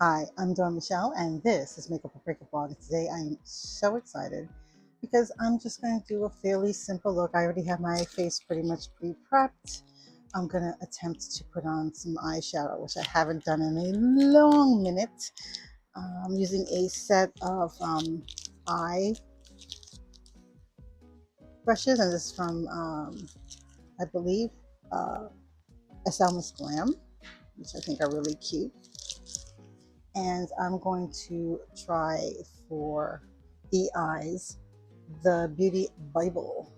Hi, I'm Dawn Michelle, and this is Makeup or Breakup Blog. Today I am so excited because I'm just going to do a fairly simple look. I already have my face pretty much pre-prepped. I'm going to attempt to put on some eyeshadow, which I haven't done in a long minute. I'm using a set of eye brushes, and this is from, I believe, slmissglam, which I think are really cute. And I'm going to try for the eyes the Beauty Bybel,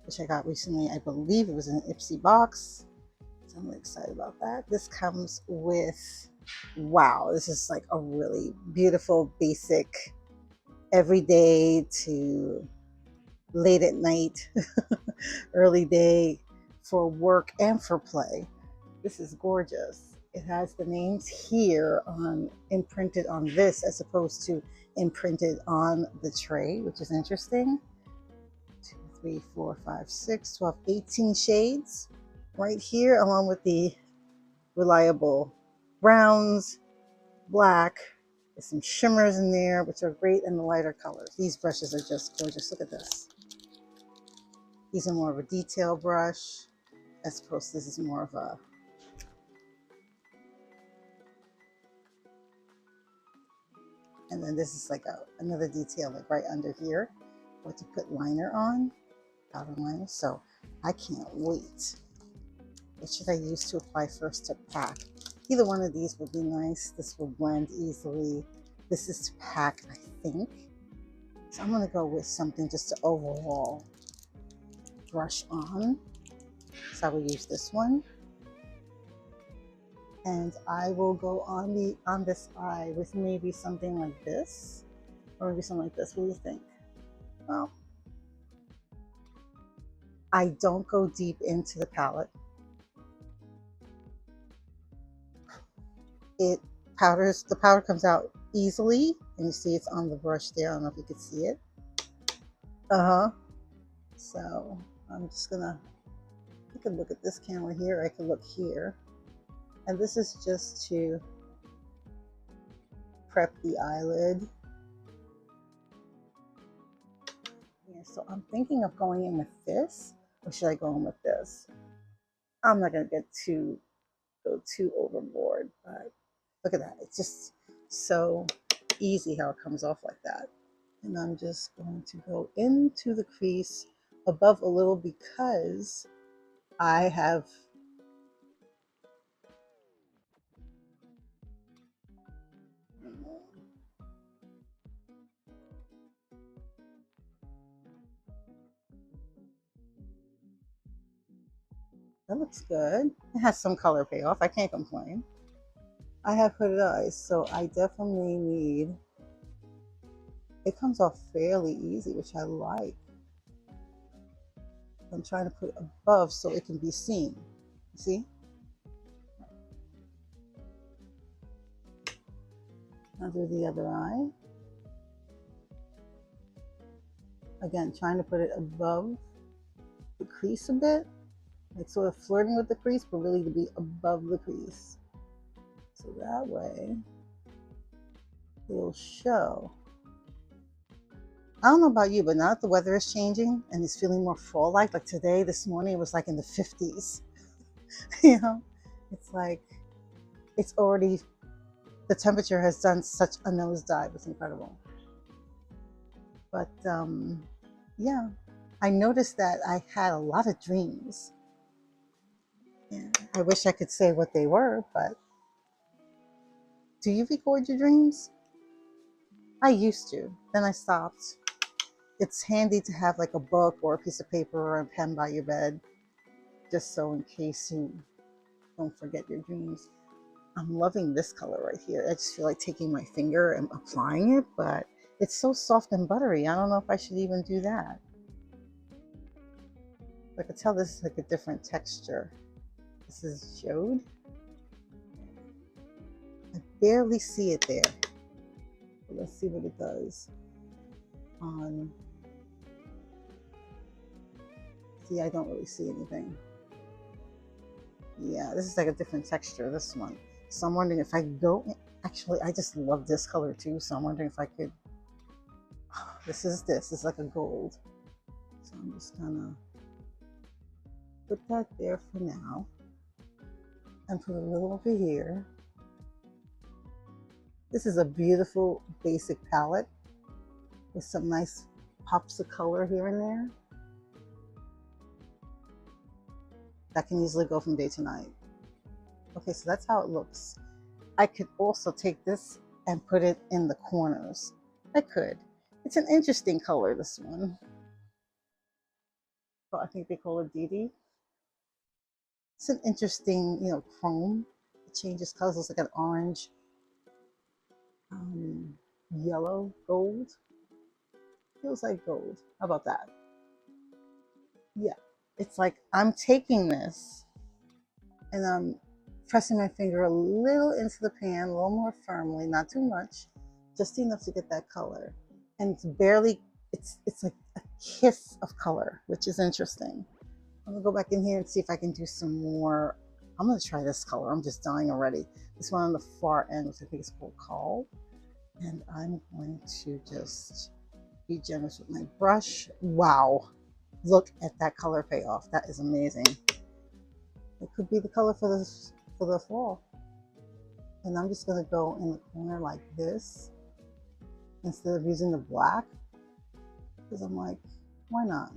which I got recently. I believe it was in an Ipsy box, so I'm really excited about that. This comes with, wow, this is like a really beautiful, basic, everyday to late at night, early day, for work and for play. This is gorgeous. It has the names here imprinted on this as opposed to imprinted on the tray, which is interesting. 2, 3, 4, 5, 6, 12, 18 shades right here, along with the reliable browns, black. There's some shimmers in there, which are great, and the lighter colors. These brushes are just gorgeous. Look at this. These are more of a detail brush, as opposed to this is more of a and then this is like another detail like right under here, or to put liner on, powder liner. So I can't wait. What should I use to apply first to pack? Either one of these would be nice. This will blend easily. This is to pack, I think. So I'm gonna go with something just to overall brush on. So I will use this one. And I will go on this eye with maybe something like this, or maybe something like this. What do you think? Well, I don't go deep into the palette. The powder comes out easily, and you see it's on the brush there. I don't know if you can see it. So I'm just gonna, I can look at this camera here, I can look here. And this is just to prep the eyelid. Yeah, so I'm thinking of going in with this, or should I go in with this? I'm not gonna go too overboard, but look at that. It's just so easy how it comes off like that. And I'm just going to go into the crease above a little because I have that looks good. It has some color payoff. I can't complain. I have hooded eyes, so I definitely need, it comes off fairly easy, which I like. I'm trying to put it above so it can be seen. See? I'll do the other eye. Again, trying to put it above the crease a bit, like sort of flirting with the crease, but really to be above the crease. So that way it'll show. I don't know about you, but now that the weather is changing and it's feeling more fall-like, like today, this morning, it was like in the 50s. You know, it's like, it's already, the temperature has done such a nosedive. It's incredible. But yeah, I noticed that I had a lot of dreams. Yeah, I wish I could say what they were, but do you record your dreams? I used to, then I stopped. It's handy to have like a book or a piece of paper or a pen by your bed, just so in case you don't forget your dreams. I'm loving this color right here. I just feel like taking my finger and applying it, but it's so soft and buttery. I don't know if I should even do that. I could tell this is like a different texture. This is Jode. I barely see it there. But let's see what it does on. See, I don't really see anything. Yeah, this is like a different texture, this one. So I'm wondering if I go, actually, I just love this color too. So I'm wondering if I could, this is like a gold. So I'm just gonna put that there for now and put a little over here. This is a beautiful basic palette with some nice pops of color here and there. That can easily go from day to night. Okay, so that's how it looks. I could also take this and put it in the corners. I could. It's an interesting color, this one. So I think they call it DD. It's an interesting, you know, chrome. It changes colors. It's like an orange, yellow, gold. Feels like gold. How about that? Yeah. It's like I'm taking this and I'm pressing my finger a little into the pan, a little more firmly, not too much, just enough to get that color. And it's barely, it's like a kiss of color, which is interesting. I'm gonna go back in here and see if I can do some more. I'm gonna try this color. I'm just dying already. This one on the far end, which I think is called Call. And I'm going to just be generous with my brush. Wow, look at that color payoff. That is amazing. It could be the color for the fall. And I'm just gonna go in the corner like this instead of using the black, because I'm like, why not?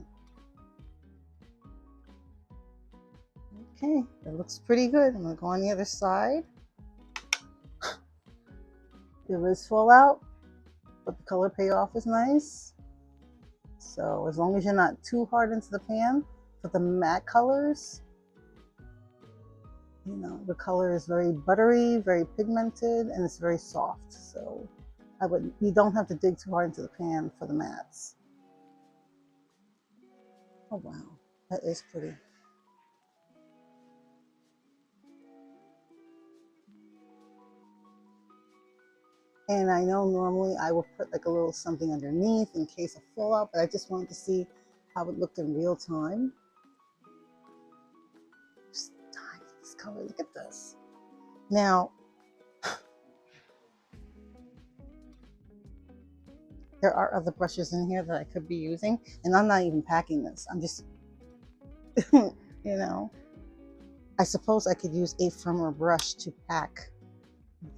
Okay, that looks pretty good. I'm gonna go on the other side. There is fallout, but the color payoff is nice. So as long as you're not too hard into the pan for the matte colors, you know, the color is very buttery, very pigmented, and it's very soft. So you don't have to dig too hard into the pan for the mattes. Oh wow, that is pretty. And I know normally I would put like a little something underneath in case of fallout, but I just wanted to see how it looked in real time. Just dying for this color, look at this. Now, there are other brushes in here that I could be using, and I'm not even packing this. I'm just, you know, I suppose I could use a firmer brush to pack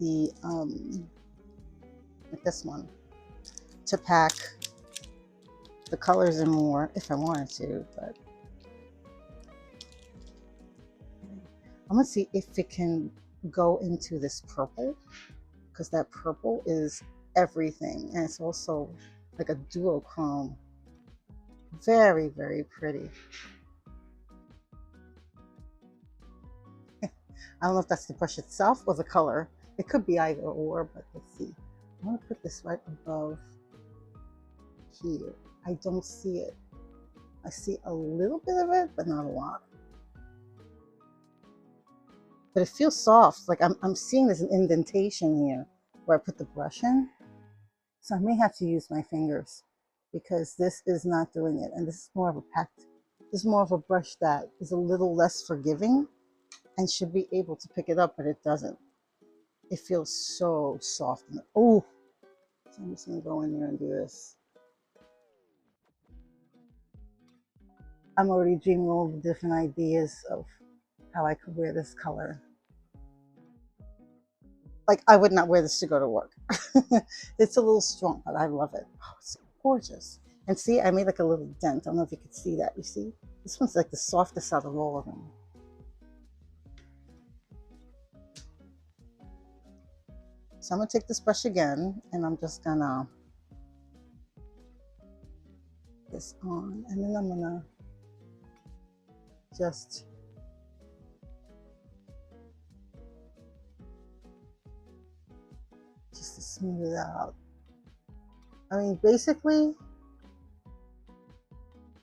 the, like this one, to pack the colors in more if I wanted to, but I'm gonna see if it can go into this purple, because that purple is everything, and it's also like a duochrome. Very, very pretty. I don't know if that's the brush itself or the color. It could be either or, but let's see. I'm gonna put this right above here. I don't see it. I see a little bit of it, but not a lot. But it feels soft. Like I'm seeing there's an indentation here where I put the brush in. So I may have to use my fingers because this is not doing it. And this is more of a this is more of a brush that is a little less forgiving and should be able to pick it up, but it doesn't. It feels so soft. Oh, so I'm just gonna go in there and do this. I'm already dreaming all the different ideas of how I could wear this color. Like, I would not wear this to go to work. It's a little strong, but I love it. Oh, it's gorgeous. And see, I made like a little dent. I don't know if you could see that. You see? This one's like the softest out of all of them. So I'm gonna take this brush again, and I'm just gonna put this on, and then I'm gonna just to smooth it out. I mean, basically,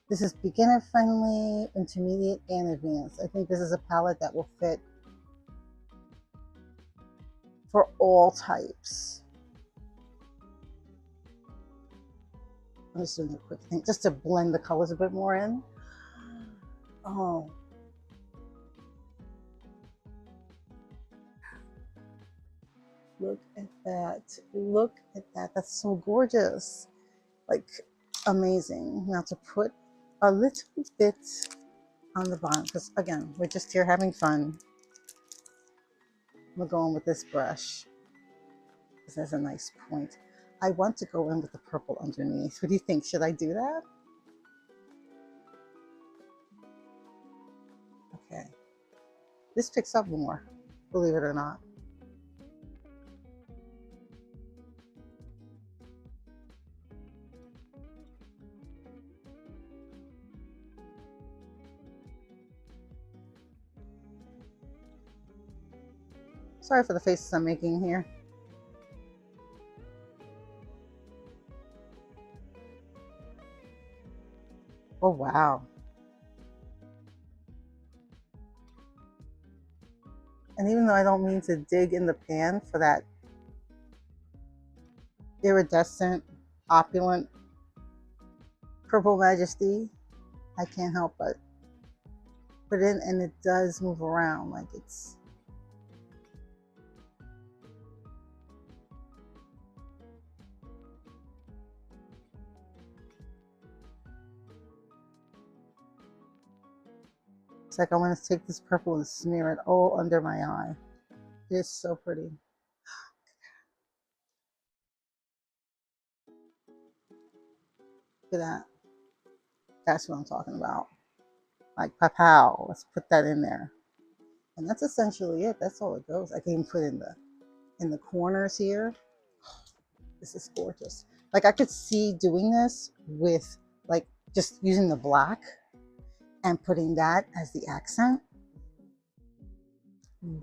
this is beginner friendly, intermediate, and advanced. I think this is a palette that will fit for all types. I'm just doing a quick thing just to blend the colors a bit more in. Oh. Look at that. Look at that. That's so gorgeous. Like, amazing. Now to put a little bit on the bottom, because again, we're just here having fun. We're going with this brush because there's a nice point. I want to go in with the purple underneath. What do you think? Should I do that? Okay. This picks up more, believe it or not. Sorry for the faces I'm making here. Oh, wow. And even though I don't mean to dig in the pan for that iridescent, opulent, purple majesty, I can't help but put it in, and it does move around like it's... It's like I want to take this purple and smear it all under my eye. It's so pretty. Look at that. That's what I'm talking about. Like, pow, let's put that in there. And that's essentially it. That's all it goes. I can even put in the corners here. This is gorgeous. Like, I could see doing this with like just using the black and putting that as the accent.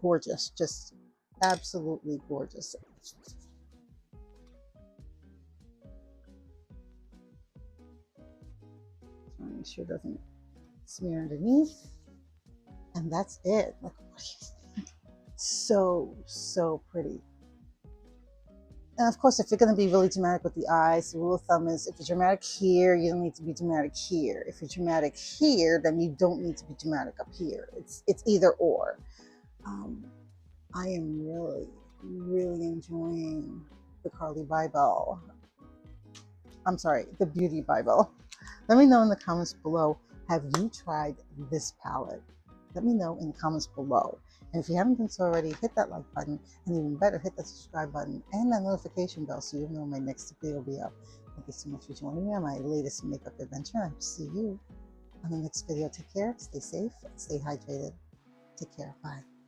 Gorgeous, just absolutely gorgeous. Make sure it doesn't smear underneath. And that's it. Like, what do you think? So pretty. And of course, if you're going to be really dramatic with the eyes, the rule of thumb is if you're dramatic here, you don't need to be dramatic here. If you're dramatic here, then you don't need to be dramatic up here. It's either or. I am really enjoying the Carly Bybel. I'm sorry, the Beauty Bybel. Let me know in the comments below, have you tried this palette? Let me know in the comments below. And if you haven't done so already, hit that like button, and even better, hit that subscribe button and that notification bell so you know when my next video will be up. Thank you so much for joining me on my latest makeup adventure. I hope to see you on the next video. Take care, stay safe, stay hydrated. Take care, bye.